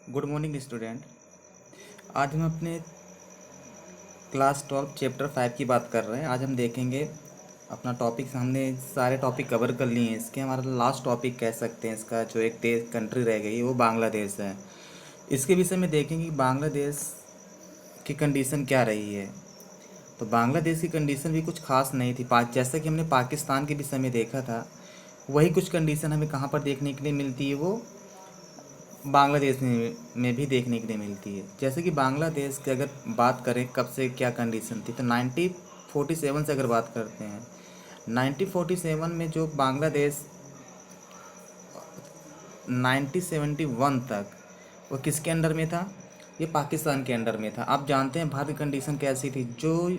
Good morning student. आज हम अपने क्लास 12 चैप्टर 5 की बात कर रहे हैं। आज हम देखेंगे अपना टॉपिक। हमने सारे टॉपिक कवर कर लिए हैं इसके। हमारा लास्ट टॉपिक कह सकते हैं इसका, जो एक देश कंट्री रह गई वो बांग्लादेश है। इसके विषय में देखेंगे कि बांग्लादेश की कंडीशन क्या रही है। तो बांग्लादेश की कंडीशन भी कुछ खास नहीं थी। जैसा कि हमने पाकिस्तान के विषय में देखा था, वही कुछ कंडीशन हमें कहाँ पर देखने के लिए मिलती है, वो बांग्लादेश में भी देखने के लिए मिलती है। जैसे कि बांग्लादेश की अगर बात करें कब से क्या कंडीशन थी, तो 1947 से अगर बात करते हैं, 1947 में जो बांग्लादेश 1971 तक वो किसके अंडर में था? ये पाकिस्तान के अंडर में था। आप जानते हैं भारत की कंडीशन कैसी थी। जो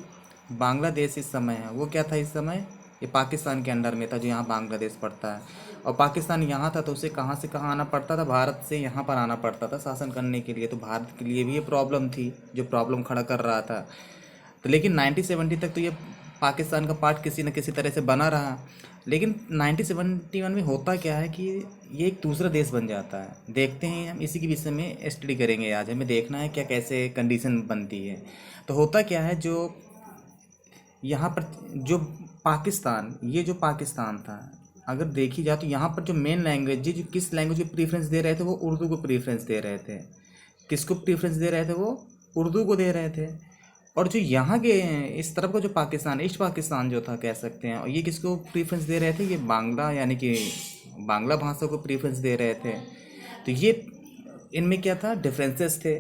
बांग्लादेश इस समय है वो क्या था इस समय? ये पाकिस्तान के अंडर में था, जो यहाँ बांग्लादेश पड़ता है। और पाकिस्तान यहाँ था तो उसे कहाँ से कहाँ आना पड़ता था? भारत से यहाँ पर आना पड़ता था शासन करने के लिए। तो भारत के लिए भी ये प्रॉब्लम थी, जो प्रॉब्लम खड़ा कर रहा था। तो लेकिन 1970 तक तो ये पाकिस्तान का पार्ट किसी न किसी तरह से बना रहा। लेकिन 1971 में होता क्या है कि ये एक दूसरा देश बन जाता है। देखते हैं, हम इसी के विषय में स्टडी करेंगे आज। हमें देखना है क्या कैसे कंडीशन बनती है। तो होता क्या है, जो यहाँ पर जो पाकिस्तान, ये जो पाकिस्तान था, अगर देखी जाए तो यहाँ पर जो मेन लैंग्वेज, जो किस लैंग्वेज को प्रीफरेंस दे रहे थे, वो उर्दू को प्रीफरेंस दे रहे थे। किसको प्रीफरेंस दे रहे थे? वो उर्दू को दे रहे थे। और जो यहाँ के इस तरफ का जो पाकिस्तान, ईस्ट पाकिस्तान जो था कह सकते हैं, और ये किसको प्रीफरेंस दे रहे थे? ये बांग्ला, यानी कि बांग्ला भाषा को प्रीफरेंस दे रहे थे। तो ये इनमें क्या था? डिफरेंसेस थे।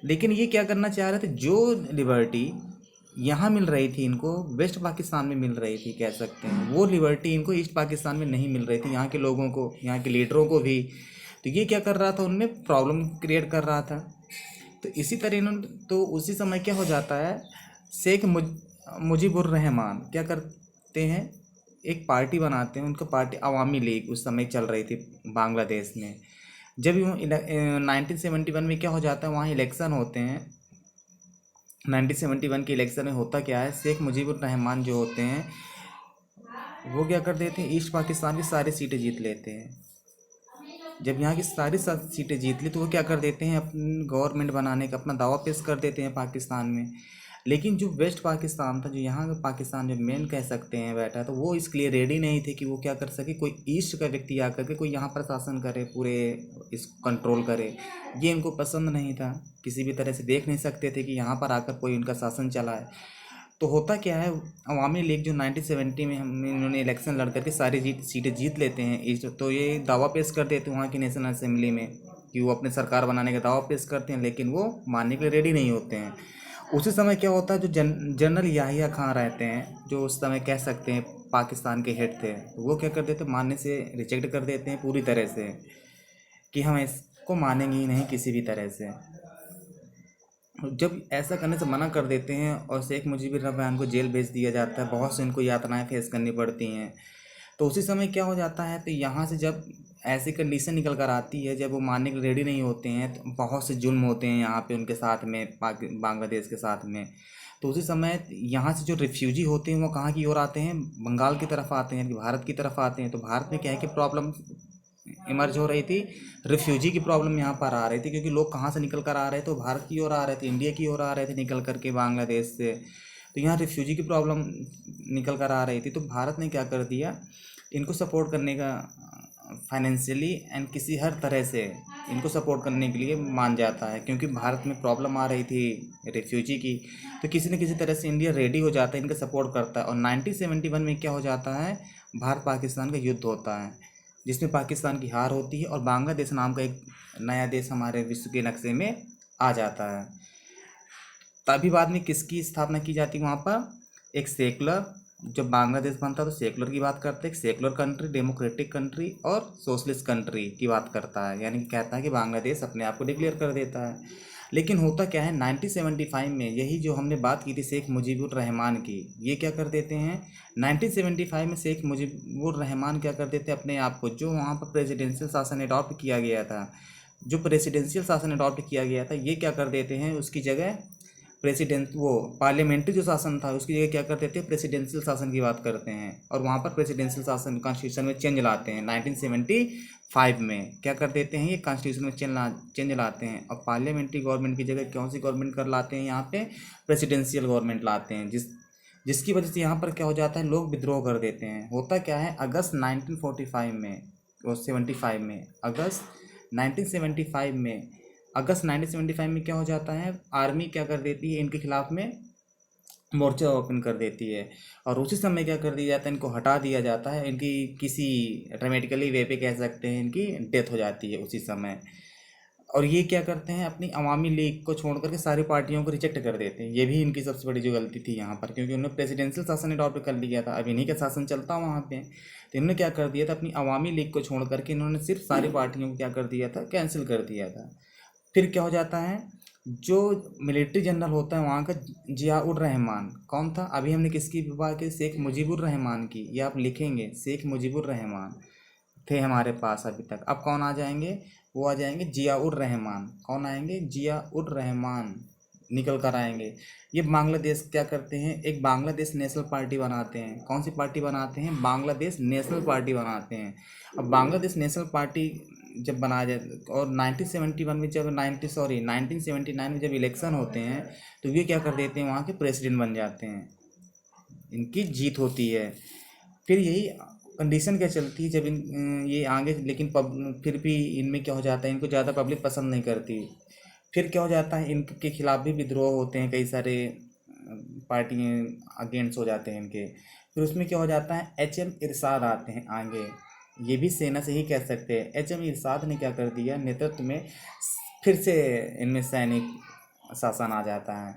लेकिन ये क्या करना चाह रहे थे? जो लिबर्टी यहाँ मिल रही थी इनको, वेस्ट पाकिस्तान में मिल रही थी कह सकते हैं, वो लिबर्टी इनको ईस्ट पाकिस्तान में नहीं मिल रही थी, यहाँ के लोगों को, यहाँ के लीडरों को भी। तो ये क्या कर रहा था? उनमें प्रॉब्लम क्रिएट कर रहा था। तो इसी तरह इन्होंने, तो उसी समय क्या हो जाता है, शेख मुजीबुर रहमान क्या करते हैं, एक पार्टी बनाते हैं। उनका पार्टी अवामी लीग उस समय चल रही थी बांग्लादेश में। जब 1971 में क्या हो जाता है, वहाँ इलेक्शन होते हैं। 1971 के इलेक्शन में होता क्या है, शेख मुजीबुर रहमान जो होते हैं वो क्या कर देते हैं, ईस्ट पाकिस्तान की सारी सीटें जीत लेते हैं। जब यहाँ की सारी सीटें जीत ली तो वो क्या कर देते हैं, अपनी गवर्नमेंट बनाने का अपना दावा पेश कर देते हैं पाकिस्तान में। लेकिन जो वेस्ट पाकिस्तान था, जो यहाँ का पाकिस्तान जो मेन कह सकते हैं बैठा, तो वो इसके लिए रेडी नहीं थे कि वो क्या कर सके, कोई ईस्ट का व्यक्ति आकर के कोई यहाँ पर शासन करे, पूरे इस कंट्रोल करे। ये इनको पसंद नहीं था। किसी भी तरह से देख नहीं सकते थे कि यहाँ पर आकर कोई उनका शासन चलाए। तो होता क्या है, अवामी लीग जो 1970 में हम इन्होंने इलेक्शन लड़ करके सारी सीटें जीत लेते हैं ईस्ट, तो ये दावा पेश कर देते हैं वहाँ की नेशनल असेंबली में कि वो अपने सरकार बनाने का दावा पेश करते हैं, लेकिन वो मानने के लिए रेडी नहीं होते हैं। उसी समय क्या होता है, जो जनरल याहिया खान रहते हैं, जो उस समय कह सकते हैं पाकिस्तान के हेड थे, वो क्या कर देते, मानने से रिजेक्ट कर देते हैं पूरी तरह से, कि हम इसको मानेंगे ही नहीं किसी भी तरह से। जब ऐसा करने से मना कर देते हैं और शेख मुजीबुर रहमान को जेल भेज दिया जाता है, बहुत से इनको यातनाएं फेस करनी पड़ती हैं। तो उसी समय क्या हो जाता है, तो यहाँ से जब ऐसी कंडीशन निकल कर आती है, जब वो मानने के लिए रेडी नहीं होते हैं, तो बहुत से जुल्म होते हैं यहाँ पे उनके साथ में, बांग्लादेश के साथ में। तो उसी समय यहाँ से जो रिफ्यूजी होते हैं वो कहाँ की ओर आते हैं, बंगाल की तरफ आते हैं, भारत की तरफ आते हैं। तो भारत में क्या है कि प्रॉब्लम इमर्ज हो रही थी, रिफ्यूजी की प्रॉब्लम यहाँ पर आ रही थी, क्योंकि लोग कहाँ से निकल कर आ रहे थे, तो भारत की ओर आ रहे थे, इंडिया की ओर आ रहे थे निकल कर के बांग्लादेश से। तो यहाँ रिफ्यूजी की प्रॉब्लम निकल कर आ रही थी। तो भारत ने क्या कर दिया, इनको सपोर्ट करने का, फाइनेंशियली एंड किसी हर तरह से इनको सपोर्ट करने के लिए मान जाता है, क्योंकि भारत में प्रॉब्लम आ रही थी रिफ्यूजी की। तो किसी न किसी तरह से इंडिया रेडी हो जाता है, इनका सपोर्ट करता है। और 1971 में क्या हो जाता है, भारत पाकिस्तान का युद्ध होता है, जिसमें पाकिस्तान की हार होती है और बांग्लादेश नाम का एक नया देश हमारे विश्व के नक्शे में आ जाता है। तभी बाद में किसकी स्थापना की जाती है वहाँ पर, एक सेकुलर, जब बांग्लादेश बनता है तो सेकुलर की बात करते हैं, एक सेकुलर कंट्री, डेमोक्रेटिक कंट्री और सोशलिस्ट कंट्री की बात करता है, यानी कि कहता है कि बांग्लादेश अपने आप को डिक्लेयर कर देता है। लेकिन होता क्या है, 1975 में यही जो हमने बात की थी शेख मुजीबुर रहमान की, ये क्या कर देते हैं, 1975 में शेख मुजीबुर रहमान क्या कर देते हैं, अपने आप को, जो वहाँ पर प्रेसिडेंशियल शासन अडॉप्ट किया गया था, जो प्रेसिडेंशियल शासन अडॉप्ट किया गया था, ये क्या कर देते हैं, उसकी जगह प्रेसिडेंट वो पार्लियामेंट्री जो शासन था उसकी जगह क्या कर देते हैं, प्रेसिडेंशियल शासन की बात करते हैं, और वहाँ पर प्रेसिडेंशियल शासन कॉन्स्टिट्यूशन में चेंज लाते हैं 1975 में। क्या कर देते हैं, ये कॉन्स्टिट्यूशन में चेंज लाते हैं, और पार्लियामेंट्री गवर्नमेंट की जगह कौन सी गवर्नमेंट कर लाते हैं, यहाँ पे प्रेसिडेंशियल गवर्नमेंट लाते हैं, जिसकी वजह से यहाँ पर क्या हो जाता है, लोग विद्रोह कर देते हैं। होता क्या है, अगस्त 1945 में और 75 में, अगस्त 1975 में क्या हो जाता है, आर्मी क्या कर देती है, इनके खिलाफ में मोर्चा ओपन कर देती है, और उसी समय क्या कर दिया जाता है, इनको हटा दिया जाता है, इनकी किसी ड्रामेटिकली वे पे कह सकते हैं इनकी डेथ हो जाती है उसी समय। और ये क्या करते हैं, अपनी अवामी लीग को छोड़ करके सारी पार्टियों को रिजेक्ट कर देते हैं। ये भी इनकी सबसे बड़ी जो गलती थी यहाँ पर, क्योंकि उन्होंने प्रेसिडेंशियल शासन अडॉप्ट कर लिया था, अब इन्हीं का शासन चलता वहाँ पे। तो इन्होंने क्या कर दिया था, अपनी अवामी लीग को छोड़ करके इन्होंने सिर्फ सारी पार्टियों को क्या कर दिया था, कैंसिल कर दिया था। फिर क्या हो जाता है, जो मिलिट्री जनरल होता है वहाँ का, जियाउर रहमान कौन था, अभी हमने किसकी बात की, शेख मुजीबुर रहमान की, ये आप लिखेंगे, शेख मुजीबुर रहमान थे हमारे पास अभी तक। अब कौन आ जाएंगे, वो आ जाएंगे जियाउर रहमान। कौन आएंगे, जियाउर रहमान निकल कर आएंगे। ये बांग्लादेश क्या करते हैं, एक बांग्लादेश नेशनल पार्टी बनाते हैं। कौन सी पार्टी बनाते हैं, बांग्लादेश नेशनल पार्टी बनाते हैं। अब बांग्लादेश नेशनल पार्टी जब बनाया जाए, और 1979 में जब 1979 में जब इलेक्शन होते हैं, तो ये क्या कर देते हैं, वहाँ के प्रेसिडेंट बन जाते हैं, इनकी जीत होती है। फिर यही कंडीशन क्या चलती है, जब ये आगे, लेकिन फिर भी इनमें क्या हो जाता है, इनको ज़्यादा पब्लिक पसंद नहीं करती। फिर क्या हो जाता है, इनके खिलाफ भी विद्रोह होते हैं, कई सारे पार्टियाँ अगेंस्ट हो जाते हैं इनके। फिर उसमें क्या हो जाता है, HM इरशाद आते हैं आगे, ये भी सेना से ही कह सकते हैं। HM इरशाद ने क्या कर दिया, नेतृत्व में फिर से इनमें सैनिक शासन आ जाता है।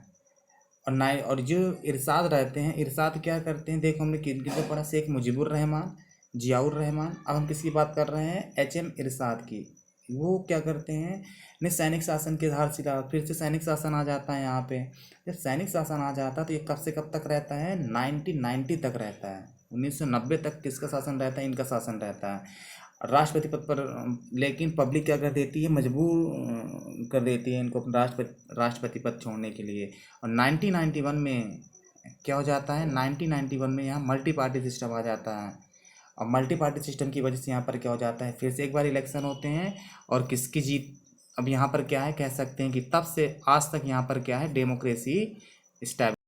और जो इरशाद रहते हैं, इरशाद क्या करते हैं, देखो हमने किन किन को पढ़ा, शेख मुजीबुर रहमान, जियाउर रहमान। अब हम किसकी बात कर रहे हैं, HM इरशाद की। वो क्या करते हैं, ने सैनिक शासन के आधारशिला, फिर से सैनिक शासन आ जाता है यहाँ पे। जब सैनिक शासन आ जाता है तो ये कब से कब तक रहता है, 1990 तक रहता है। 1990 तक किसका शासन रहता है, इनका शासन रहता है राष्ट्रपति पद पर। लेकिन पब्लिक क्या कर देती है, मजबूर कर देती है इनको राष्ट्रपति पद छोड़ने के लिए। और 1991 में क्या हो जाता है, 1991 में यहाँ मल्टी पार्टी सिस्टम आ जाता है। और मल्टी पार्टी सिस्टम की वजह से यहाँ पर क्या हो जाता है, फिर से एक बार इलेक्शन होते हैं, और किसकी जीत, अब यहाँ पर क्या है, कह सकते हैं कि तब से आज तक यहाँ पर क्या है, डेमोक्रेसी स्टैब्लिश